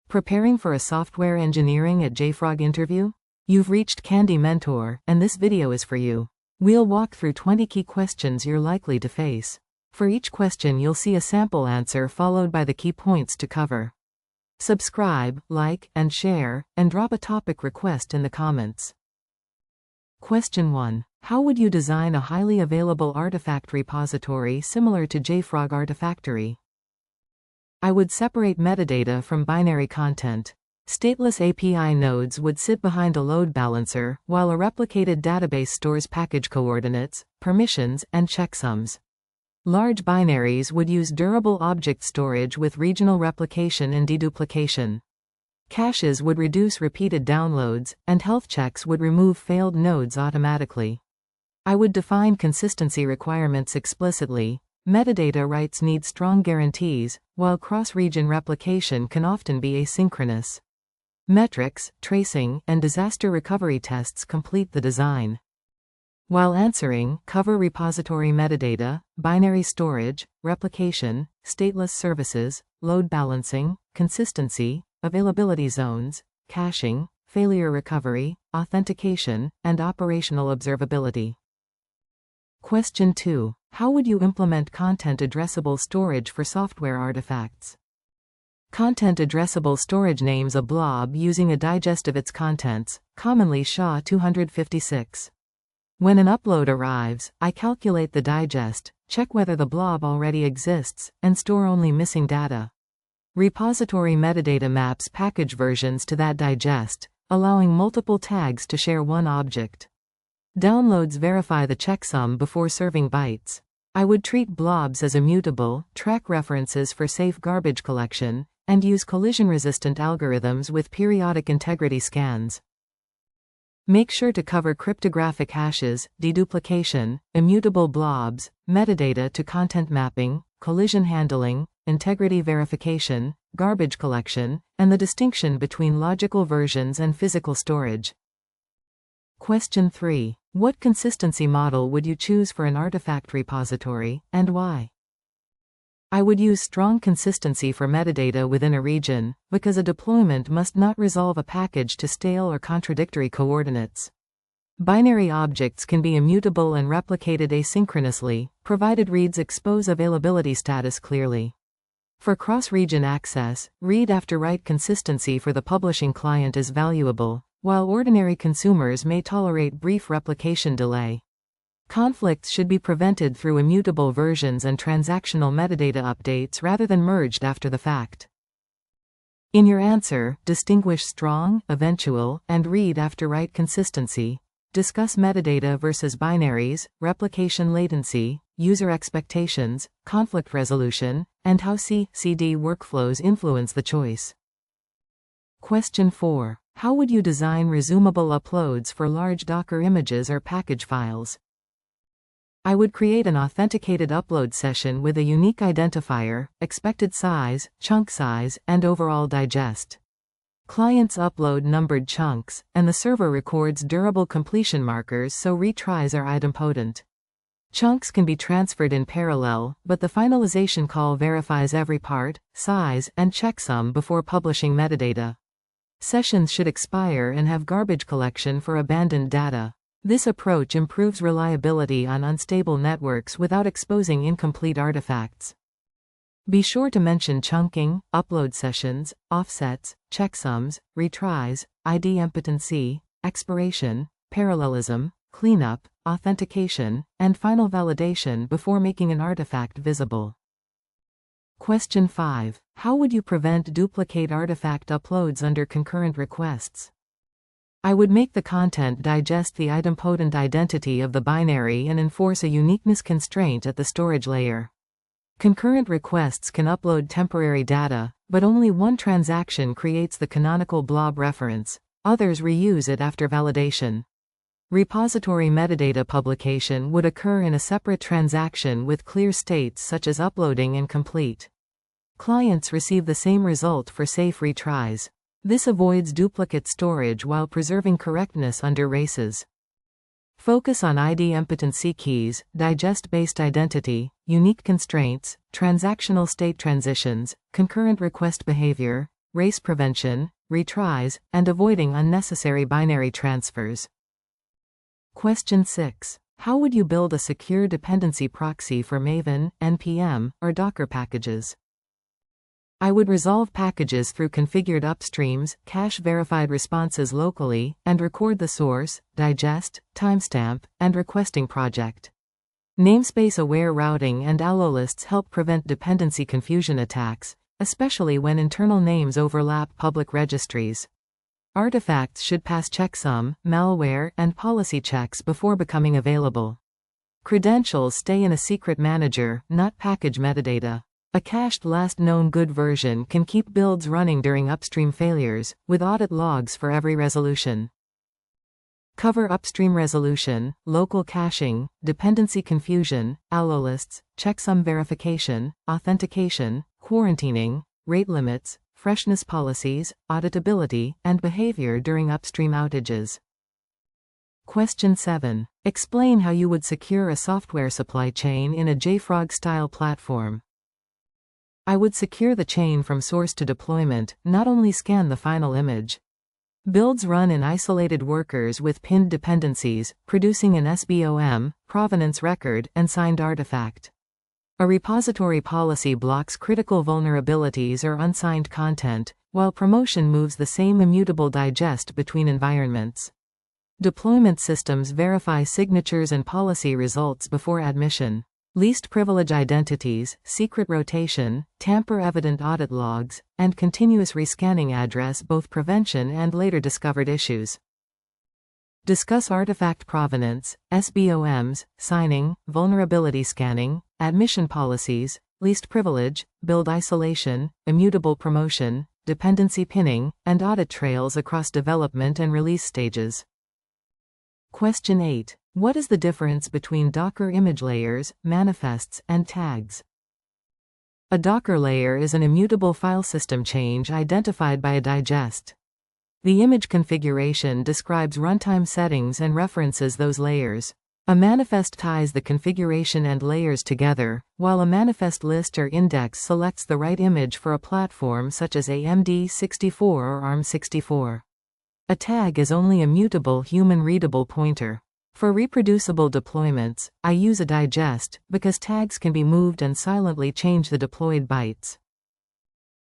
Preparing for a software engineering at JFrog interview? You've reached Candy Mentor, and this video is for you. We'll walk through 20 key questions you're likely to face. For each question you'll see a sample answer followed by the key points to cover. Subscribe, like, and share, and drop a topic request in the comments. Question 1. How would you design a highly available artifact repository similar to JFrog Artifactory? I would separate metadata from binary content. Stateless API nodes would sit behind a load balancer, while a replicated database stores package coordinates, permissions, and checksums. Large binaries would use durable object storage with regional replication and deduplication. Caches would reduce repeated downloads, and health checks would remove failed nodes automatically. I would define consistency requirements explicitly. Metadata rights need strong guarantees, while cross-region replication can often be asynchronous. Metrics, tracing, and disaster recovery tests complete the design. While answering, cover repository metadata, binary storage, replication, stateless services, load balancing, consistency, availability zones, caching, failure recovery, authentication, and operational observability. Question 2. How would you implement content-addressable storage for software artifacts? Content-addressable storage names a blob using a digest of its contents, commonly SHA-256. When an upload arrives, I calculate the digest, check whether the blob already exists, and store only missing data. Repository metadata maps package versions to that digest, allowing multiple tags to share one object. Downloads verify the checksum before serving bytes. I would treat blobs as immutable, track references for safe garbage collection, and use collision-resistant algorithms with periodic integrity scans. Make sure to cover cryptographic hashes, deduplication, immutable blobs, metadata to content mapping, collision handling, integrity verification, garbage collection, and the distinction between logical versions and physical storage. Question 3. What consistency model would you choose for an artifact repository, and why? I would use strong consistency for metadata within a region, because a deployment must not resolve a package to stale or contradictory coordinates. Binary objects can be immutable and replicated asynchronously, provided reads expose availability status clearly. For cross-region access, read-after-write consistency for the publishing client is valuable, while ordinary consumers may tolerate brief replication delay. Conflicts should be prevented through immutable versions and transactional metadata updates rather than merged after the fact. In your answer, distinguish strong, eventual, and read-after-write consistency. Discuss metadata versus binaries, replication latency, user expectations, conflict resolution, and how CI/CD workflows influence the choice. Question 4. How would you design resumable uploads for large Docker images or package files? I would create an authenticated upload session with a unique identifier, expected size, chunk size, and overall digest. Clients upload numbered chunks, and the server records durable completion markers so retries are idempotent. Chunks can be transferred in parallel, but the finalization call verifies every part, size, and checksum before publishing metadata. Sessions should expire and have garbage collection for abandoned data. This approach improves reliability on unstable networks without exposing incomplete artifacts. Be sure to mention chunking, upload sessions, offsets, checksums, retries, idempotency, expiration, parallelism, cleanup, authentication, and final validation before making an artifact visible. Question 5. How would you prevent duplicate artifact uploads under concurrent requests? I would make the content digest the idempotent identity of the binary and enforce a uniqueness constraint at the storage layer. Concurrent requests can upload temporary data, but only one transaction creates the canonical blob reference. Others reuse it after validation. Repository metadata publication would occur in a separate transaction with clear states such as uploading and complete. Clients receive the same result for safe retries. This avoids duplicate storage while preserving correctness under races. Focus on idempotency keys, digest-based identity, unique constraints, transactional state transitions, concurrent request behavior, race prevention, retries, and avoiding unnecessary binary transfers. Question 6. How would you build a secure dependency proxy for Maven, NPM, or Docker packages? I would resolve packages through configured upstreams, cache-verified responses locally, and record the source, digest, timestamp, and requesting project. Namespace-aware routing and allo lists help prevent dependency confusion attacks, especially when internal names overlap public registries. Artifacts should pass checksum, malware, and policy checks before becoming available. Credentials stay in a secret manager, not package metadata. A cached last known good version can keep builds running during upstream failures, with audit logs for every resolution. Cover upstream resolution, local caching, dependency confusion, allo lists, checksum verification, authentication, quarantining, rate limits, freshness policies, auditability, and behavior during upstream outages. Question 7. Explain how you would secure a software supply chain in a JFrog-style platform. I would secure the chain from source to deployment, not only scan the final image. Builds run in isolated workers with pinned dependencies, producing an SBOM, provenance record, and signed artifact. A repository policy blocks critical vulnerabilities or unsigned content, while promotion moves the same immutable digest between environments. Deployment systems verify signatures and policy results before admission. Least privilege identities, secret rotation, tamper-evident audit logs, and continuous rescanning address both prevention and later discovered issues. Discuss artifact provenance, SBOMs, signing, vulnerability scanning, admission policies, least privilege, build isolation, immutable promotion, dependency pinning, and audit trails across development and release stages. Question 8. What is the difference between Docker image layers, manifests, and tags? A Docker layer is an immutable file system change identified by a digest. The image configuration describes runtime settings and references those layers. A manifest ties the configuration and layers together, while a manifest list or index selects the right image for a platform such as AMD64 or ARM64. A tag is only a mutable human-readable pointer. For reproducible deployments, I use a digest, because tags can be moved and silently change the deployed bytes.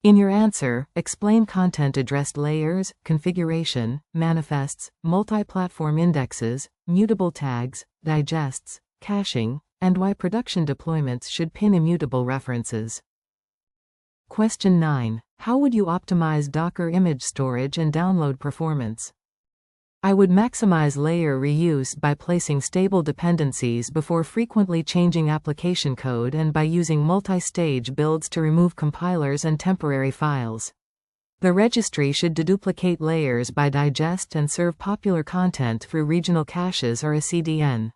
In your answer, explain content-addressed layers, configuration, manifests, multi-platform indexes, mutable tags, digests, caching, and why production deployments should pin immutable references. Question 9. How would you optimize Docker image storage and download performance? I would maximize layer reuse by placing stable dependencies before frequently changing application code and by using multi-stage builds to remove compilers and temporary files. The registry should deduplicate layers by digest and serve popular content through regional caches or a CDN.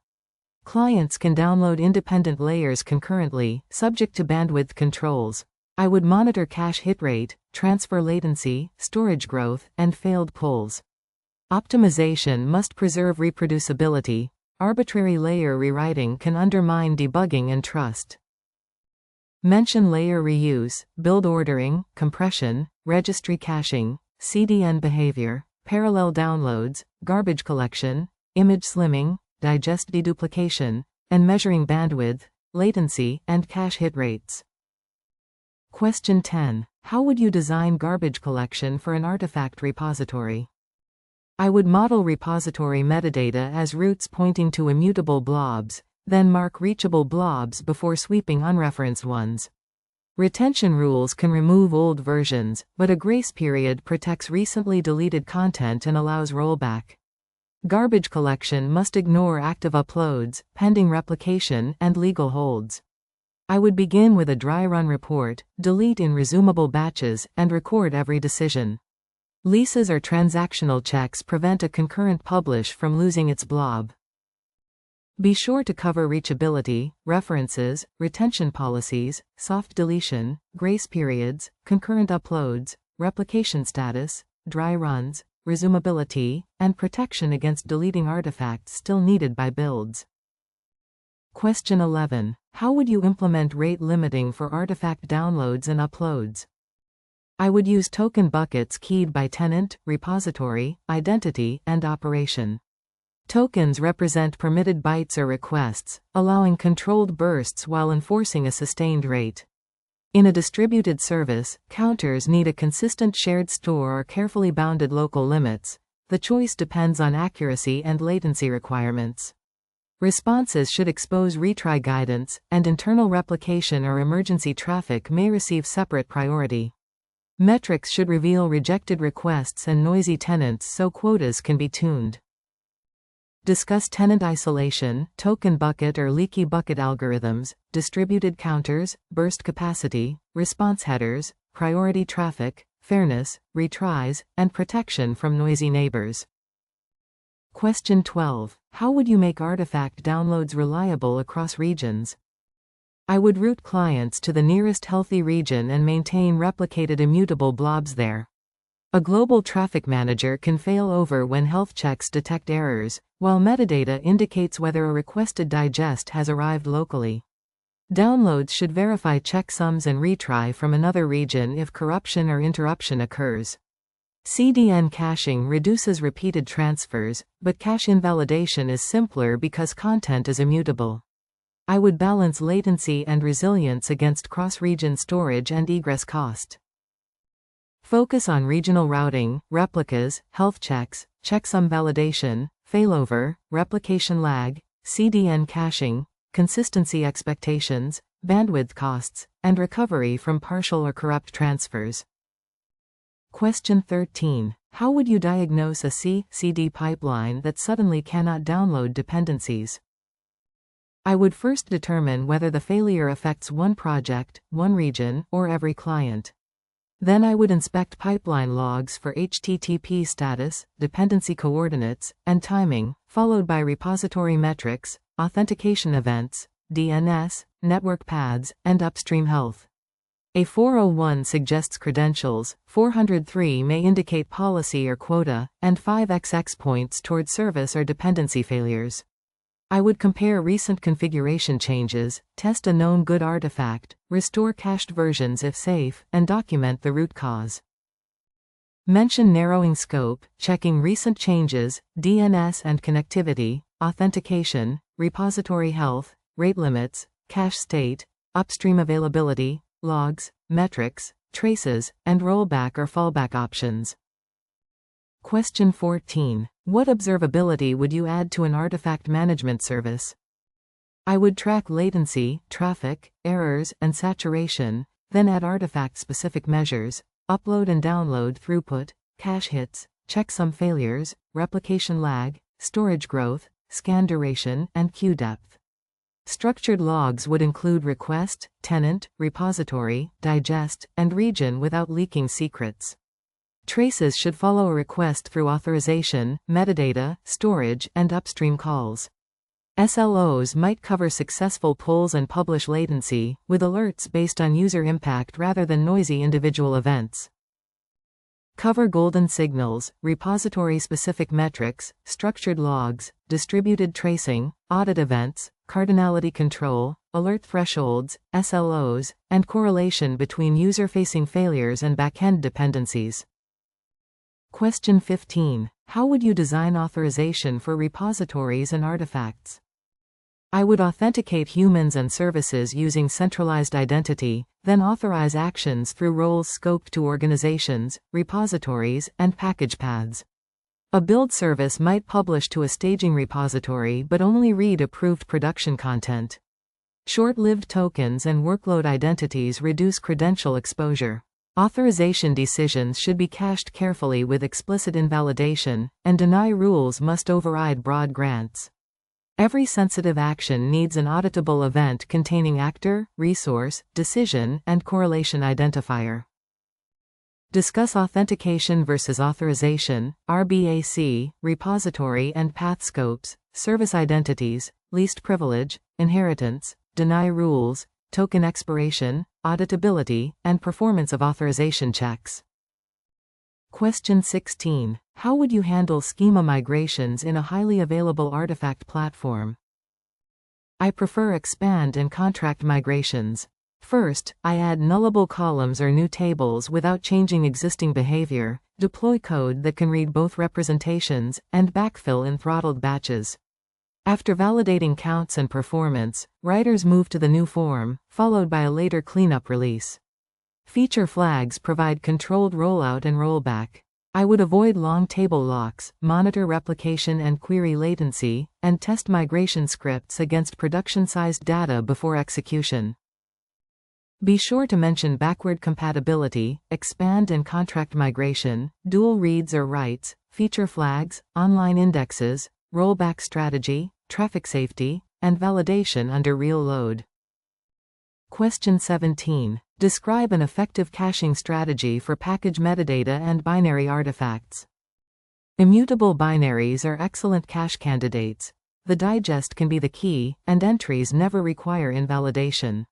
Clients can download independent layers concurrently, subject to bandwidth controls. I would monitor cache hit rate, transfer latency, storage growth, and failed pulls. Optimization must preserve reproducibility. Arbitrary layer rewriting can undermine debugging and trust. Mention layer reuse, build ordering, compression, registry caching, CDN behavior, parallel downloads, garbage collection, image slimming, digest deduplication, and measuring bandwidth, latency, and cache hit rates. Question 10. How would you design garbage collection for an artifact repository? I would model repository metadata as routes pointing to immutable blobs, then mark reachable blobs before sweeping unreferenced ones. Retention rules can remove old versions, but a grace period protects recently deleted content and allows rollback. Garbage collection must ignore active uploads, pending replication, and legal holds. I would begin with a dry run report, delete in resumable batches, and record every decision. Leases or transactional checks prevent a concurrent publish from losing its blob. Be sure to cover reachability, references, retention policies, soft deletion, grace periods, concurrent uploads, replication status, dry runs, resumability, and protection against deleting artifacts still needed by builds. Question 11. How would you implement rate limiting for artifact downloads and uploads? I would use token buckets keyed by tenant, repository, identity, and operation. Tokens represent permitted bytes or requests, allowing controlled bursts while enforcing a sustained rate. In a distributed service, counters need a consistent shared store or carefully bounded local limits. The choice depends on accuracy and latency requirements. Responses should expose retry guidance, and internal replication or emergency traffic may receive separate priority. Metrics should reveal rejected requests and noisy tenants so quotas can be tuned. Discuss tenant isolation, token bucket or leaky bucket algorithms, distributed counters, burst capacity, response headers, priority traffic, fairness, retries, and protection from noisy neighbors. Question 12. How would you make artifact downloads reliable across regions? I would route clients to the nearest healthy region and maintain replicated immutable blobs there. A global traffic manager can fail over when health checks detect errors, while metadata indicates whether a requested digest has arrived locally. Downloads should verify checksums and retry from another region if corruption or interruption occurs. CDN caching reduces repeated transfers, but cache invalidation is simpler because content is immutable. I would balance latency and resilience against cross-region storage and egress cost. Focus on regional routing, replicas, health checks, checksum validation, failover, replication lag, CDN caching, consistency expectations, bandwidth costs, and recovery from partial or corrupt transfers. Question 13. How would you diagnose a CI/CD pipeline that suddenly cannot download dependencies? I would first determine whether the failure affects one project, one region, or every client. Then I would inspect pipeline logs for HTTP status, dependency coordinates, and timing, followed by repository metrics, authentication events, DNS, network paths, and upstream health. A 401 suggests credentials, 403 may indicate policy or quota, and 5xx points toward service or dependency failures. I would compare recent configuration changes, test a known good artifact, restore cached versions if safe, and document the root cause. Mention narrowing scope, checking recent changes, DNS and connectivity, authentication, repository health, rate limits, cache state, upstream availability, logs, metrics, traces, and rollback or fallback options. Question 14. What observability would you add to an artifact management service? I would track latency, traffic, errors, and saturation, then add artifact-specific measures, upload and download throughput, cache hits, checksum failures, replication lag, storage growth, scan duration, and queue depth. Structured logs would include request, tenant, repository, digest, and region without leaking secrets. Traces should follow a request through authorization, metadata, storage, and upstream calls. SLOs might cover successful pulls and publish latency, with alerts based on user impact rather than noisy individual events. Cover golden signals, repository-specific metrics, structured logs, distributed tracing, audit events, cardinality control, alert thresholds, SLOs, and correlation between user-facing failures and backend dependencies. Question 15. How would you design authorization for repositories and artifacts? I would authenticate humans and services using centralized identity, then authorize actions through roles scoped to organizations, repositories, and package paths. A build service might publish to a staging repository but only read approved production content. Short-lived tokens and workload identities reduce credential exposure. Authorization decisions should be cached carefully with explicit invalidation, and deny rules must override broad grants. Every sensitive action needs an auditable event containing actor, resource, decision, and correlation identifier. Discuss authentication versus authorization, RBAC, repository and path scopes, service identities, least privilege, inheritance, deny rules, token expiration, auditability, and performance of authorization checks. Question 16. How would you handle schema migrations in a highly available artifact platform? I prefer expand and contract migrations. First, I add nullable columns or new tables without changing existing behavior, deploy code that can read both representations, and backfill in throttled batches. After validating counts and performance, writers move to the new form, followed by a later cleanup release. Feature flags provide controlled rollout and rollback. I would avoid long table locks, monitor replication and query latency, and test migration scripts against production-sized data before execution. Be sure to mention backward compatibility, expand and contract migration, dual reads or writes, feature flags, online indexes, rollback strategy, traffic safety, and validation under real load. Question 17. Describe an effective caching strategy for package metadata and binary artifacts. Immutable binaries are excellent cache candidates. The digest can be the key, and entries never require invalidation.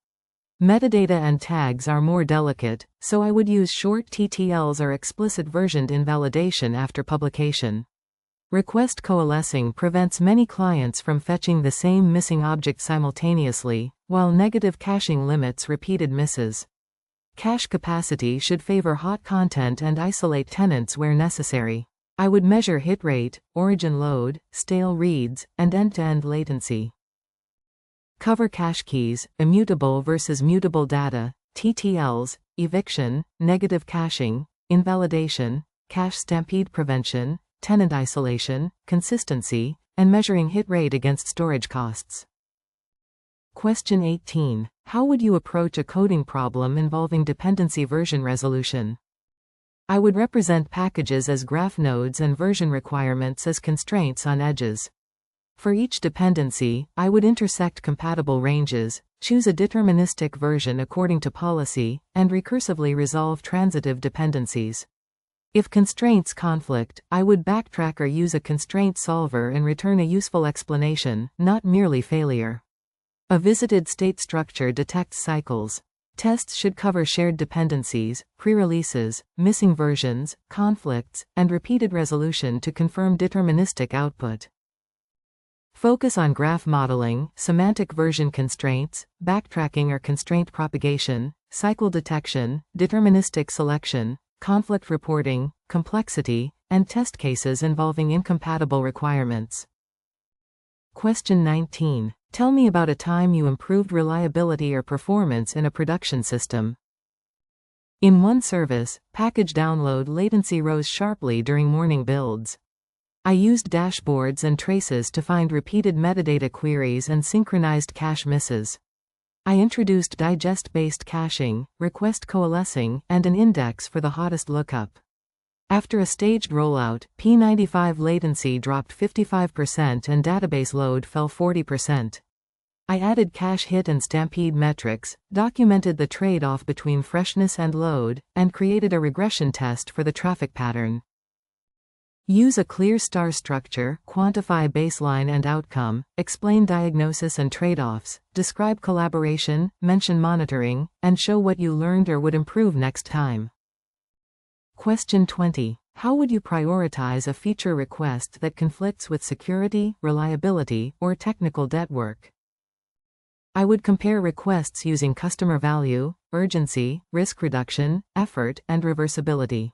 Metadata and tags are more delicate, so I would use short TTLs or explicit versioned invalidation after publication. Request coalescing prevents many clients from fetching the same missing object simultaneously, while negative caching limits repeated misses. Cache capacity should favor hot content and isolate tenants where necessary. I would measure hit rate, origin load, stale reads, and end-to-end latency. Cover cache keys, immutable versus mutable data, TTLs, eviction, negative caching, invalidation, cache stampede prevention, tenant isolation, consistency, and measuring hit rate against storage costs. Question 18. How would you approach a coding problem involving dependency version resolution? I would represent packages as graph nodes and version requirements as constraints on edges. For each dependency, I would intersect compatible ranges, choose a deterministic version according to policy, and recursively resolve transitive dependencies. If constraints conflict, I would backtrack or use a constraint solver and return a useful explanation, not merely failure. A visited state structure detects cycles. Tests should cover shared dependencies, pre-releases, missing versions, conflicts, and repeated resolution to confirm deterministic output. Focus on graph modeling, semantic version constraints, backtracking or constraint propagation, cycle detection, deterministic selection, conflict reporting, complexity, and test cases involving incompatible requirements. Question 19. Tell me about a time you improved reliability or performance in a production system. In one service, package download latency rose sharply during morning builds. I used dashboards and traces to find repeated metadata queries and synchronized cache misses. I introduced digest-based caching, request coalescing, and an index for the hottest lookup. After a staged rollout, P95 latency dropped 55% and database load fell 40%. I added cache hit and stampede metrics, documented the trade-off between freshness and load, and created a regression test for the traffic pattern. Use a clear star structure, quantify baseline and outcome, explain diagnosis and trade-offs, describe collaboration, mention monitoring, and show what you learned or would improve next time. Question 20. How would you prioritize a feature request that conflicts with security, reliability, or technical debt work? I would compare requests using customer value, urgency, risk reduction, effort, and reversibility.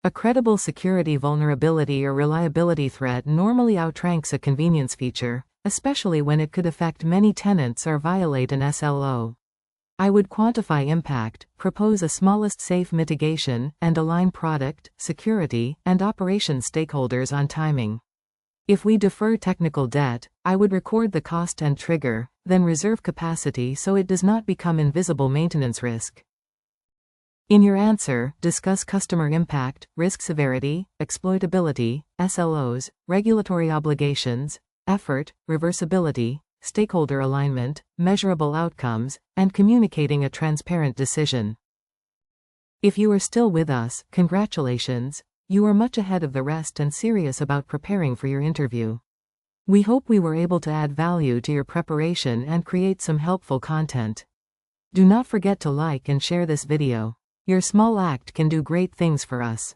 A credible security vulnerability or reliability threat normally outranks a convenience feature, especially when it could affect many tenants or violate an SLO. I would quantify impact, propose a smallest safe mitigation, and align product, security, and operations stakeholders on timing. If we defer technical debt, I would record the cost and trigger, then reserve capacity so it does not become invisible maintenance risk. In your answer, discuss customer impact, risk severity, exploitability, SLOs, regulatory obligations, effort, reversibility, stakeholder alignment, measurable outcomes, and communicating a transparent decision. If you are still with us, congratulations, you are much ahead of the rest and serious about preparing for your interview. We hope we were able to add value to your preparation and create some helpful content. Do not forget to like and share this video. Your small act can do great things for us.